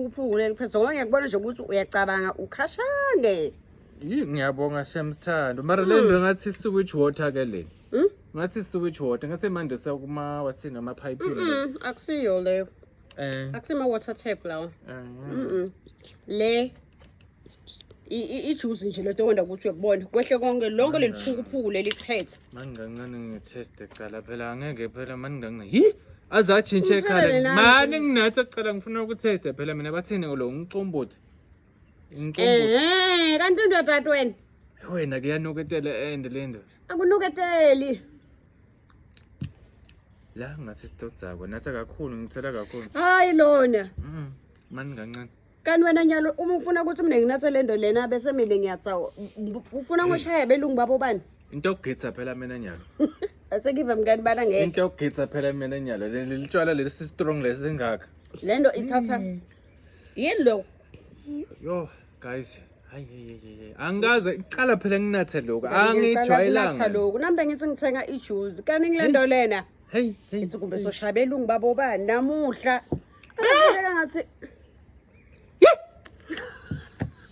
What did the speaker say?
liphuphu leli phezulu ngoba ngiyakubona nje ukuthi uyacabanga ukhashane. Ngiyabonga Shemthando. Mara lento ngathi sewage water ke le. Ngathi sewage water ngathi manje sakuma wathini ama pipe le. Akusiyo leyo. Akusima water tap lawa. Le ijuice nje leto wenda ukuthi uyakubona kwehle konke lonke leliphukuphuku leliphethe. Mangingancane ngitest eqala phela angeke phela maningangina. Hi azachinche ekhaya. Mani nginathi aqala ngifuna ukutesta phela mina bathini lo ngiqombothi. Kanti ndodade wena. Wena kuyanuketela end lento. Akunuketeli. La ngathi sitodzako nathi kakhulu ngithela kakhulu. Hayi lona. Maningangane. Kanti wena nyalo uma ufuna ukuthi mina nginathe lento lena bese mina ngiyatsawa ufuna ngoshaya belungu babo bani into yokugitsa phela mina nyalo asekiva mngani bana ngeke into yokugitsa phela mina nyalo lelitshwala lesi strong lesingaka lento ithatha yini lo yo guys hayi angaze iqala phela nginathe lokho angijwayelanga lokho nambe ngithi ngithenga ijuice kanti ngilento lena hey ithi kumbe soshaya belungu babo bani namuhla ngathi